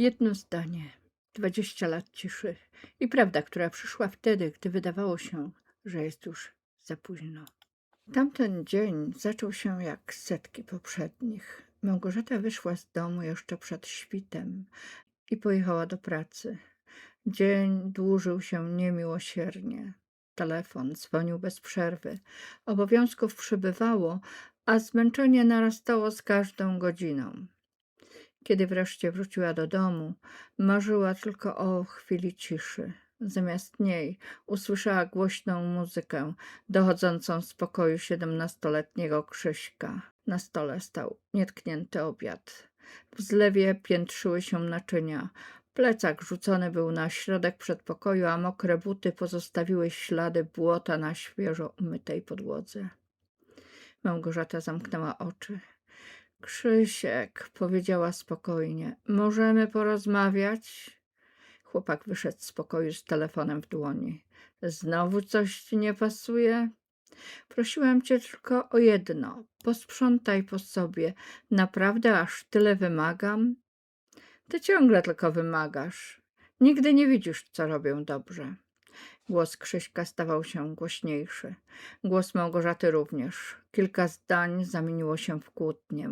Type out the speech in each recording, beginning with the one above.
Jedno zdanie, 20 lat ciszy i prawda, która przyszła wtedy, gdy wydawało się, że jest już za późno. Tamten dzień zaczął się jak setki poprzednich. Małgorzata wyszła z domu jeszcze przed świtem i pojechała do pracy. Dzień dłużył się niemiłosiernie. Telefon dzwonił bez przerwy. Obowiązków przybywało, a zmęczenie narastało z każdą godziną. Kiedy wreszcie wróciła do domu, marzyła tylko o chwili ciszy. Zamiast niej usłyszała głośną muzykę dochodzącą z pokoju 17-letniego Krzyśka. Na stole stał nietknięty obiad. W zlewie piętrzyły się naczynia. Plecak rzucony był na środek przedpokoju, a mokre buty pozostawiły ślady błota na świeżo umytej podłodze. Małgorzata zamknęła oczy. Krzysiek, powiedziała spokojnie, możemy porozmawiać? Chłopak wyszedł z pokoju z telefonem w dłoni. Znowu coś ci nie pasuje? Prosiłem cię tylko o jedno. Posprzątaj po sobie. Naprawdę aż tyle wymagam? Ty ciągle tylko wymagasz. Nigdy nie widzisz, co robię dobrze. Głos Krzyśka stawał się głośniejszy. Głos Małgorzaty również. Kilka zdań zamieniło się w kłótnię.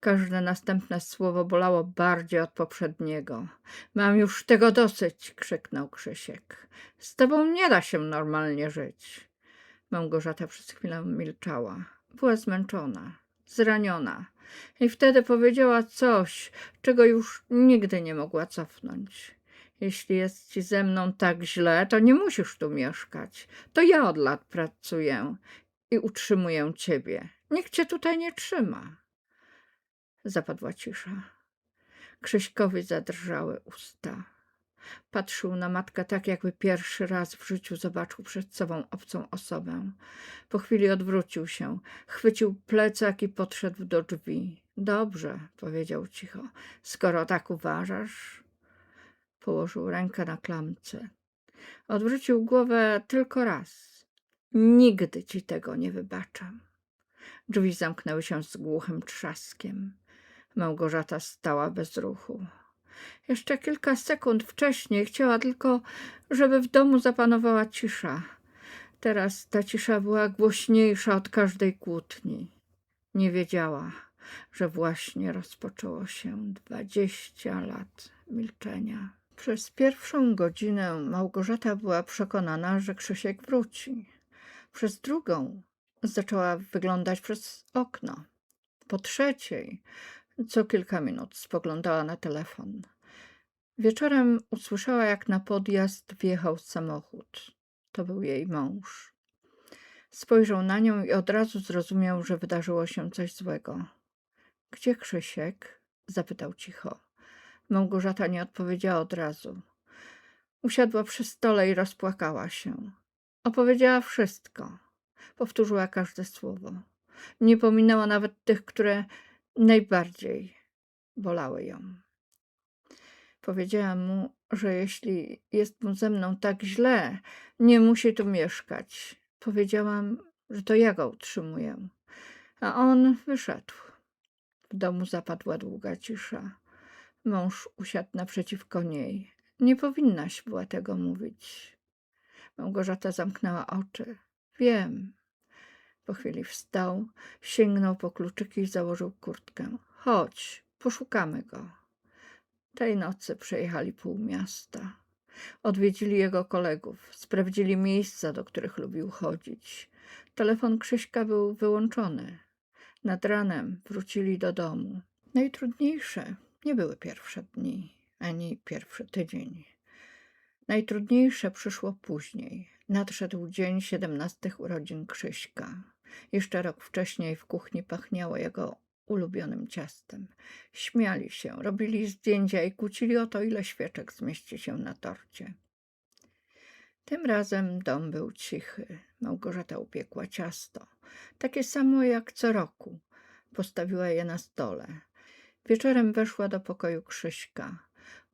Każde następne słowo bolało bardziej od poprzedniego. Mam już tego dosyć, krzyknął Krzysiek. Z tobą nie da się normalnie żyć. Małgorzata przez chwilę milczała. Była zmęczona, zraniona. I wtedy powiedziała coś, czego już nigdy nie mogła cofnąć. Jeśli jest ci ze mną tak źle, to nie musisz tu mieszkać. To ja od lat pracuję i utrzymuję ciebie. Nikt cię tutaj nie trzyma. Zapadła cisza. Krzyśkowi zadrżały usta. Patrzył na matkę tak, jakby pierwszy raz w życiu zobaczył przed sobą obcą osobę. Po chwili odwrócił się, chwycił plecak i podszedł do drzwi. Dobrze, powiedział cicho, skoro tak uważasz. Położył rękę na klamce. Odwrócił głowę tylko raz. Nigdy ci tego nie wybaczam. Drzwi zamknęły się z głuchym trzaskiem. Małgorzata stała bez ruchu. Jeszcze kilka sekund wcześniej chciała tylko, żeby w domu zapanowała cisza. Teraz ta cisza była głośniejsza od każdej kłótni. Nie wiedziała, że właśnie rozpoczęło się 20 lat milczenia. Przez pierwszą godzinę Małgorzata była przekonana, że Krzysiek wróci. Przez drugą zaczęła wyglądać przez okno. Po trzeciej co kilka minut spoglądała na telefon. Wieczorem usłyszała, jak na podjazd wjechał samochód. To był jej mąż. Spojrzał na nią i od razu zrozumiał, że wydarzyło się coś złego. Gdzie Krzysiek? Zapytał cicho. Małgorzata nie odpowiedziała od razu. Usiadła przy stole i rozpłakała się. Opowiedziała wszystko. Powtórzyła każde słowo. Nie pominęła nawet tych, które najbardziej bolały ją. Powiedziałam mu, że jeśli jest mu ze mną tak źle, nie musi tu mieszkać. Powiedziałam, że to ja go utrzymuję. A on wyszedł. W domu zapadła długa cisza. Mąż usiadł naprzeciwko niej. Nie powinnaś była tego mówić. Małgorzata zamknęła oczy. Wiem. Po chwili wstał, sięgnął po kluczyki i założył kurtkę. Chodź, poszukamy go. Tej nocy przejechali pół miasta. Odwiedzili jego kolegów, sprawdzili miejsca, do których lubił chodzić. Telefon Krzyśka był wyłączony. Nad ranem wrócili do domu. Najtrudniejsze nie były pierwsze dni, ani pierwszy tydzień. Najtrudniejsze przyszło później. Nadszedł dzień 17 urodzin Krzyśka. Jeszcze rok wcześniej w kuchni pachniało jego ulubionym ciastem. Śmiali się, robili zdjęcia i kłócili o to, ile świeczek zmieści się na torcie. Tym razem dom był cichy. Małgorzata upiekła ciasto. Takie samo jak co roku. Postawiła je na stole. Wieczorem weszła do pokoju Krzyśka.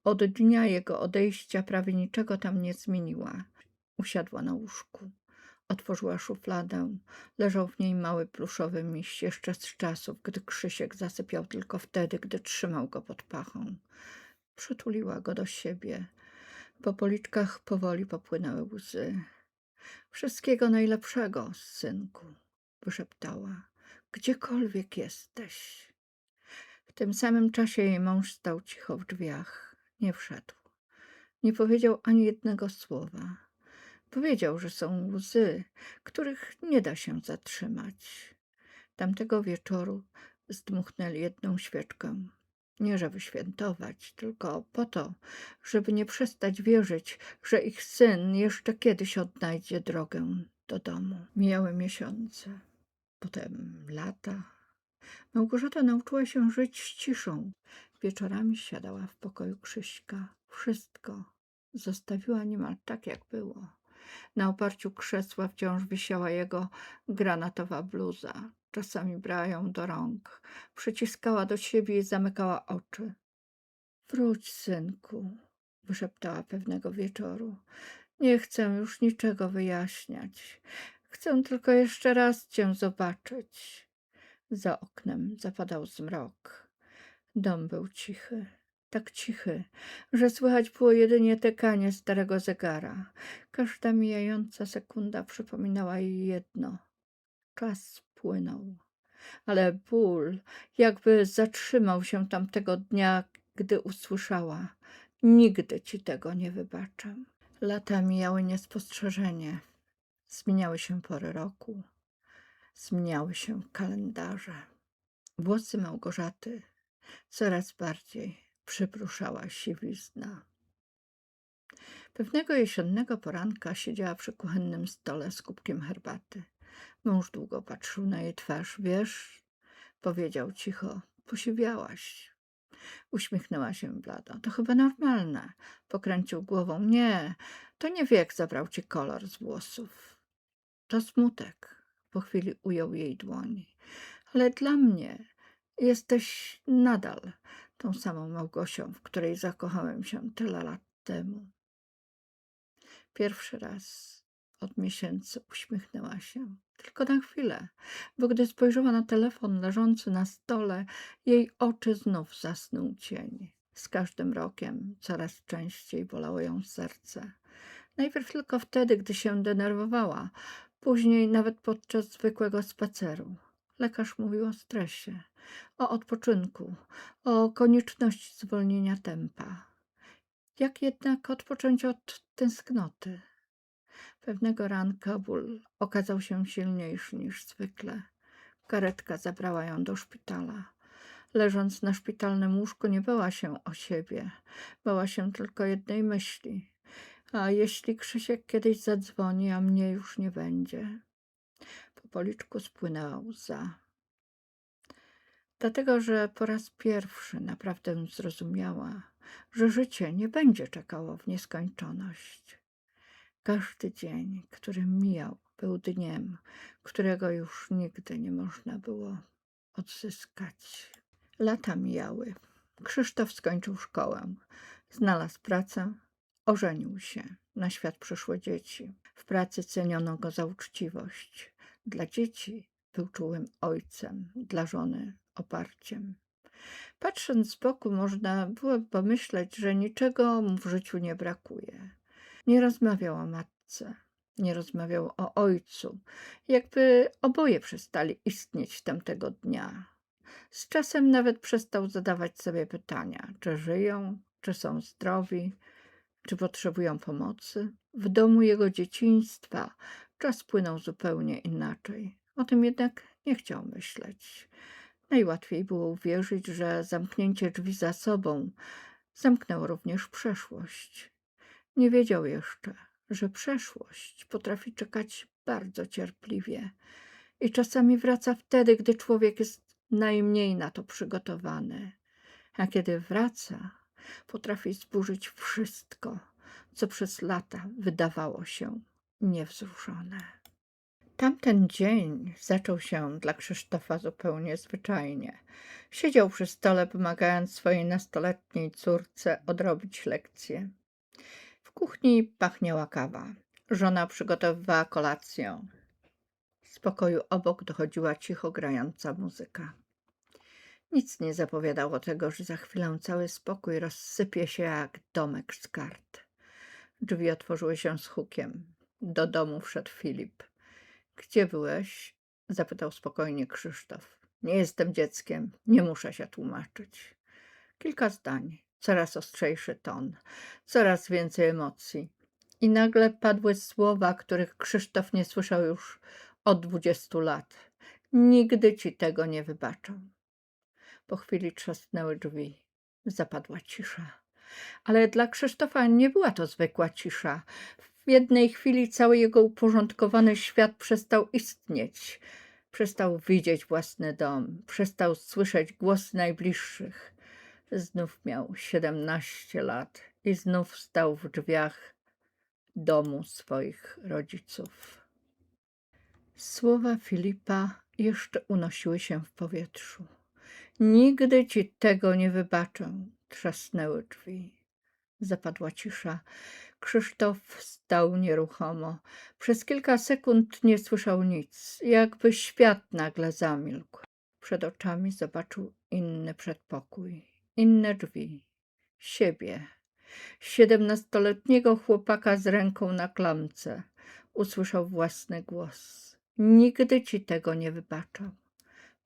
Od dnia jego odejścia prawie niczego tam nie zmieniła. Usiadła na łóżku. Otworzyła szufladę. Leżał w niej mały pluszowy miś, jeszcze z czasów, gdy Krzysiek zasypiał tylko wtedy, gdy trzymał go pod pachą. Przytuliła go do siebie. Po policzkach powoli popłynęły łzy. Wszystkiego najlepszego, synku, wyszeptała. Gdziekolwiek jesteś. W tym samym czasie jej mąż stał cicho w drzwiach. Nie wszedł. Nie powiedział ani jednego słowa. Powiedział, że są łzy, których nie da się zatrzymać. Tamtego wieczoru zdmuchnęli jedną świeczkę. Nie żeby świętować, tylko po to, żeby nie przestać wierzyć, że ich syn jeszcze kiedyś odnajdzie drogę do domu. Mijały miesiące, potem lata. Małgorzata nauczyła się żyć z ciszą. Wieczorami siadała w pokoju Krzyśka. Wszystko zostawiła niemal tak, jak było. Na oparciu krzesła wciąż wisiała jego granatowa bluza. Czasami brała ją do rąk, przyciskała do siebie i zamykała oczy. Wróć, synku, wyszeptała pewnego wieczoru. Nie chcę już niczego wyjaśniać. Chcę tylko jeszcze raz cię zobaczyć. Za oknem zapadał zmrok. Dom był cichy. Tak cichy, że słychać było jedynie tykanie starego zegara. Każda mijająca sekunda przypominała jej jedno. Czas płynął. Ale ból jakby zatrzymał się tamtego dnia, gdy usłyszała: nigdy ci tego nie wybaczę. Lata mijały niespostrzeżenie. Zmieniały się pory roku. Zmieniały się kalendarze. Włosy Małgorzaty coraz bardziej przypruszała siwizna. Pewnego jesiennego poranka siedziała przy kuchennym stole z kubkiem herbaty. Mąż długo patrzył na jej twarz. Wiesz, powiedział cicho, posiwiałaś. Uśmiechnęła się blado. To chyba normalne. Pokręcił głową. Nie, to nie wiek zabrał ci kolor z włosów. To smutek. Po chwili ujął jej dłoń. Ale dla mnie jesteś nadal tą samą Małgosią, w której zakochałem się tyle lat temu. Pierwszy raz od miesięcy uśmiechnęła się. Tylko na chwilę, bo gdy spojrzała na telefon leżący na stole, jej oczy znów zasnął cień. Z każdym rokiem coraz częściej bolało ją serce. Najpierw tylko wtedy, gdy się denerwowała, później nawet podczas zwykłego spaceru. Lekarz mówił o stresie, o odpoczynku, o konieczności zwolnienia tempa. Jak jednak odpocząć od tęsknoty? Pewnego ranka ból okazał się silniejszy niż zwykle. Karetka zabrała ją do szpitala. Leżąc na szpitalnym łóżku nie bała się o siebie. Bała się tylko jednej myśli. A jeśli Krzysiek kiedyś zadzwoni, a mnie już nie będzie? Po policzku spłynęła łza. Dlatego, że po raz pierwszy naprawdę zrozumiała, że życie nie będzie czekało w nieskończoność. Każdy dzień, który mijał, był dniem, którego już nigdy nie można było odzyskać. Lata mijały. Krzysztof skończył szkołę, znalazł pracę, ożenił się. Na świat przyszły dzieci. W pracy ceniono go za uczciwość. Dla dzieci był czułym ojcem, dla żony oparciem. Patrząc z boku, można było pomyśleć, że niczego mu w życiu nie brakuje. Nie rozmawiał o matce, nie rozmawiał o ojcu, jakby oboje przestali istnieć tamtego dnia. Z czasem nawet przestał zadawać sobie pytania, czy żyją, czy są zdrowi, czy potrzebują pomocy. W domu jego dzieciństwa czas płynął zupełnie inaczej. O tym jednak nie chciał myśleć. Najłatwiej było uwierzyć, że zamknięcie drzwi za sobą zamknęło również przeszłość. Nie wiedział jeszcze, że przeszłość potrafi czekać bardzo cierpliwie i czasami wraca wtedy, gdy człowiek jest najmniej na to przygotowany. A kiedy wraca, potrafi zburzyć wszystko, co przez lata wydawało się niewzruszone. Tamten dzień zaczął się dla Krzysztofa zupełnie zwyczajnie. Siedział przy stole, pomagając swojej nastoletniej córce odrobić lekcje. W kuchni pachniała kawa. Żona przygotowywała kolację. Z pokoju obok dochodziła cicho grająca muzyka. Nic nie zapowiadało tego, że za chwilę cały spokój rozsypie się jak domek z kart. Drzwi otworzyły się z hukiem. Do domu wszedł Filip. Gdzie byłeś? Zapytał spokojnie Krzysztof. Nie jestem dzieckiem, nie muszę się tłumaczyć. Kilka zdań, coraz ostrzejszy ton, coraz więcej emocji. I nagle padły słowa, których Krzysztof nie słyszał już od 20 lat. Nigdy ci tego nie wybaczę. Po chwili trzasnęły drzwi. Zapadła cisza. Ale dla Krzysztofa nie była to zwykła cisza. W jednej chwili cały jego uporządkowany świat przestał istnieć. Przestał widzieć własny dom, przestał słyszeć głosy najbliższych. Znów miał 17 lat i znów stał w drzwiach domu swoich rodziców. Słowa Filipa jeszcze unosiły się w powietrzu. Nigdy ci tego nie wybaczę. Trzasnęły drzwi. Zapadła cisza. Krzysztof stał nieruchomo. Przez kilka sekund nie słyszał nic, jakby świat nagle zamilkł. Przed oczami zobaczył inny przedpokój, inne drzwi, siebie. 17-letniego chłopaka z ręką na klamce. Usłyszał własny głos. Nigdy ci tego nie wybaczę.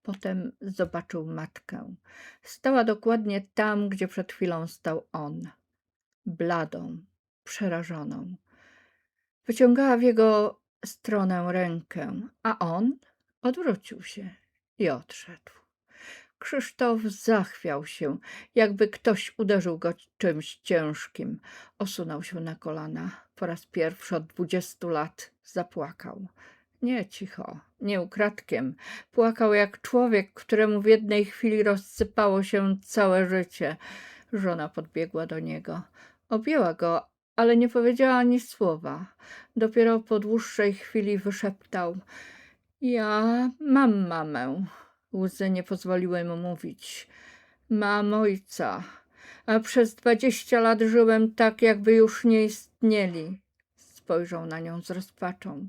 Potem zobaczył matkę. Stała dokładnie tam, gdzie przed chwilą stał on. Bladą, przerażoną. Wyciągała w jego stronę rękę, a on odwrócił się i odszedł. Krzysztof zachwiał się, jakby ktoś uderzył go czymś ciężkim. Osunął się na kolana. Po raz pierwszy od 20 lat zapłakał. Nie cicho, nie ukradkiem. Płakał jak człowiek, któremu w jednej chwili rozsypało się całe życie. Żona podbiegła do niego. Objęła go, ale nie powiedziała ani słowa. Dopiero po dłuższej chwili wyszeptał: ja mam mamę. Łzy nie pozwoliły mu mówić. Mam ojca, a przez 20 lat żyłem tak, jakby już nie istnieli. Spojrzał na nią z rozpaczą.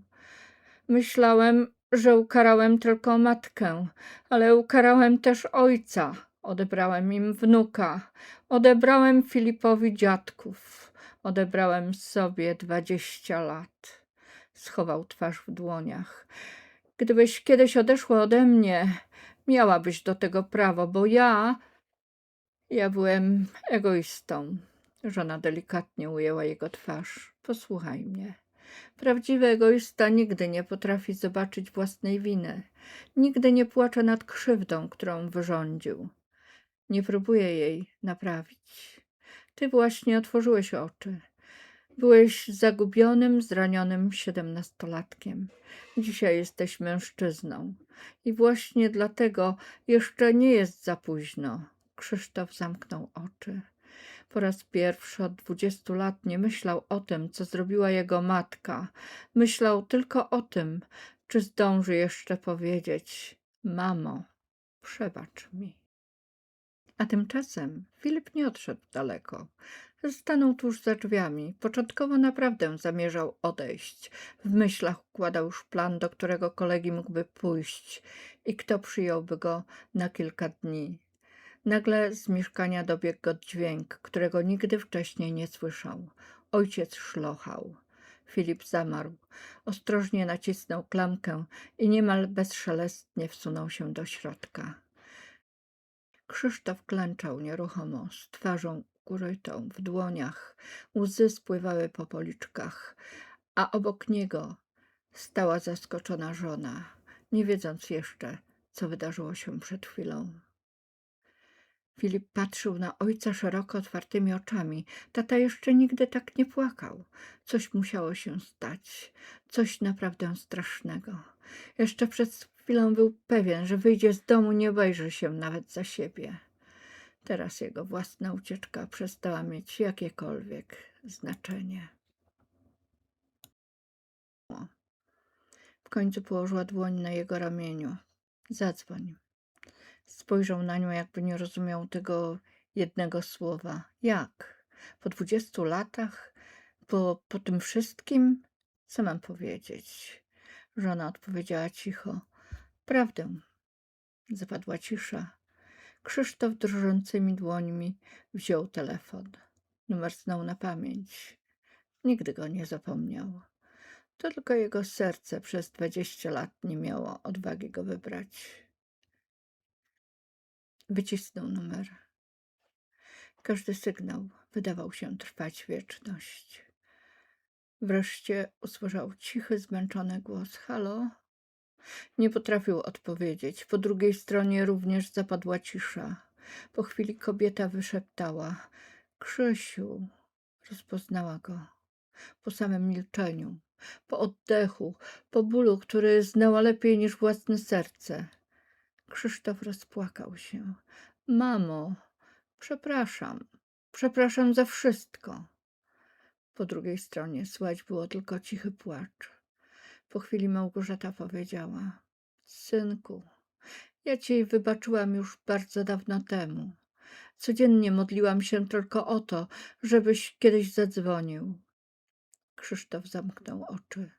Myślałem, że ukarałem tylko matkę, ale ukarałem też ojca. Odebrałem im wnuka. Odebrałem Filipowi dziadków. Odebrałem sobie 20 lat. Schował twarz w dłoniach. Gdybyś kiedyś odeszła ode mnie, miałabyś do tego prawo, bo ja byłem egoistą. Żona delikatnie ujęła jego twarz. Posłuchaj mnie. Prawdziwy egoista nigdy nie potrafi zobaczyć własnej winy. Nigdy nie płacze nad krzywdą, którą wyrządził. Nie próbuje jej naprawić. Ty właśnie otworzyłeś oczy. Byłeś zagubionym, zranionym 17-latkiem. Dzisiaj jesteś mężczyzną. I właśnie dlatego jeszcze nie jest za późno. Krzysztof zamknął oczy. Po raz pierwszy od 20 lat nie myślał o tym, co zrobiła jego matka. Myślał tylko o tym, czy zdąży jeszcze powiedzieć: mamo, przebacz mi. A tymczasem Filip nie odszedł daleko. Stanął tuż za drzwiami. Początkowo naprawdę zamierzał odejść. W myślach układał już plan, do którego kolegi mógłby pójść i kto przyjąłby go na kilka dni. Nagle z mieszkania dobiegł go dźwięk, którego nigdy wcześniej nie słyszał. Ojciec szlochał. Filip zamarł. Ostrożnie nacisnął klamkę i niemal bezszelestnie wsunął się do środka. Krzysztof klęczał nieruchomo, z twarzą ukrytą w dłoniach. Łzy spływały po policzkach, a obok niego stała zaskoczona żona, nie wiedząc jeszcze, co wydarzyło się przed chwilą. Filip patrzył na ojca szeroko otwartymi oczami. Tata jeszcze nigdy tak nie płakał. Coś musiało się stać. Coś naprawdę strasznego. Jeszcze przed chwilą był pewien, że wyjdzie z domu, nie obejrzy się nawet za siebie. Teraz jego własna ucieczka przestała mieć jakiekolwiek znaczenie. W końcu położyła dłoń na jego ramieniu. Zadzwoń. Spojrzał na nią, jakby nie rozumiał tego jednego słowa. Jak? Po 20 latach? Po tym wszystkim? Co mam powiedzieć? Żona odpowiedziała cicho. Prawdę. Zapadła cisza. Krzysztof drżącymi dłońmi wziął telefon. Numer znał na pamięć. Nigdy go nie zapomniał. To tylko jego serce przez 20 lat nie miało odwagi go wybrać. Wycisnął numer. Każdy sygnał wydawał się trwać wieczność. Wreszcie usłyszał cichy, zmęczony głos. Halo? Nie potrafił odpowiedzieć. Po drugiej stronie również zapadła cisza. Po chwili kobieta wyszeptała. Krzysiu. Rozpoznała go. Po samym milczeniu, po oddechu, po bólu, który znała lepiej niż własne serce. Krzysztof rozpłakał się. Mamo, przepraszam. Przepraszam za wszystko. Po drugiej stronie słychać było tylko cichy płacz. Po chwili Małgorzata powiedziała: Synku, ja ci wybaczyłam już bardzo dawno temu. Codziennie modliłam się tylko o to, żebyś kiedyś zadzwonił. Krzysztof zamknął oczy.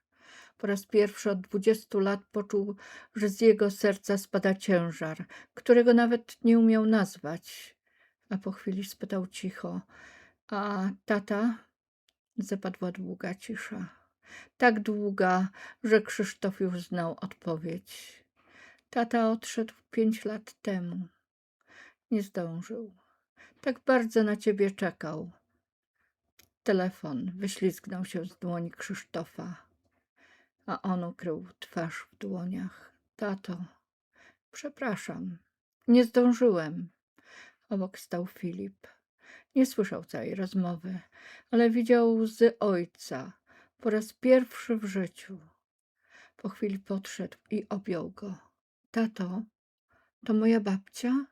Po raz pierwszy od 20 lat poczuł, że z jego serca spada ciężar, którego nawet nie umiał nazwać. A po chwili spytał cicho: A tata? Zapadła długa cisza. Tak długa, że Krzysztof już znał odpowiedź. Tata odszedł 5 lat temu. Nie zdążył. Tak bardzo na ciebie czekał. Telefon wyślizgnął się z dłoni Krzysztofa, a on ukrył twarz w dłoniach. Tato, przepraszam, nie zdążyłem. Obok stał Filip. Nie słyszał całej rozmowy, ale widział łzy ojca po raz pierwszy w życiu. Po chwili podszedł i objął go. Tato, to moja babcia?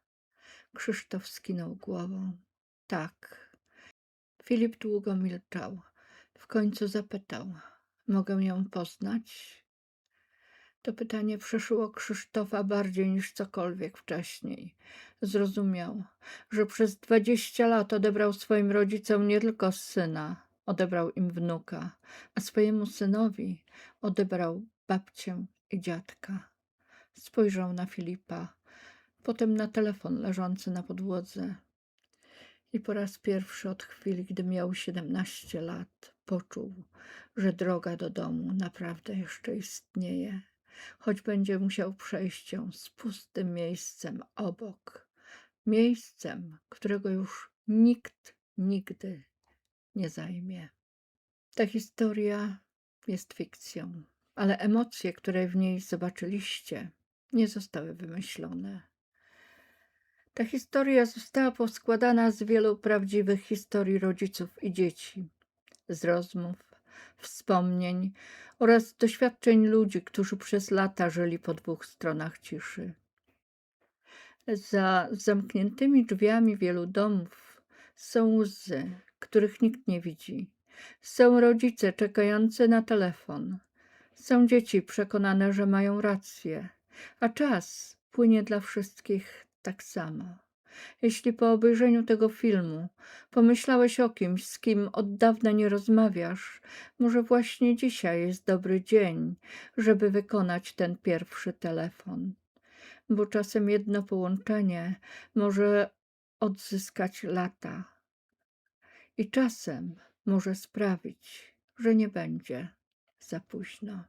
Krzysztof skinął głową. Tak. Filip długo milczał. W końcu zapytał: Mogę ją poznać? To pytanie przeszyło Krzysztofa bardziej niż cokolwiek wcześniej. Zrozumiał, że przez 20 lat odebrał swoim rodzicom nie tylko syna, odebrał im wnuka, a swojemu synowi odebrał babcię i dziadka. Spojrzał na Filipa, potem na telefon leżący na podłodze. I po raz pierwszy od chwili, gdy miał 17 lat, poczuł, że droga do domu naprawdę jeszcze istnieje, choć będzie musiał przejść ją z pustym miejscem obok, miejscem, którego już nikt nigdy nie zajmie. Ta historia jest fikcją, ale emocje, które w niej zobaczyliście, nie zostały wymyślone. Ta historia została poskładana z wielu prawdziwych historii rodziców i dzieci, z rozmów, wspomnień oraz doświadczeń ludzi, którzy przez lata żyli po dwóch stronach ciszy. Za zamkniętymi drzwiami wielu domów są łzy, których nikt nie widzi. Są rodzice czekający na telefon. Są dzieci przekonane, że mają rację, a czas płynie dla wszystkich tak samo. Jeśli po obejrzeniu tego filmu pomyślałeś o kimś, z kim od dawna nie rozmawiasz, może właśnie dzisiaj jest dobry dzień, żeby wykonać ten pierwszy telefon. Bo czasem jedno połączenie może odzyskać lata. I czasem może sprawić, że nie będzie za późno.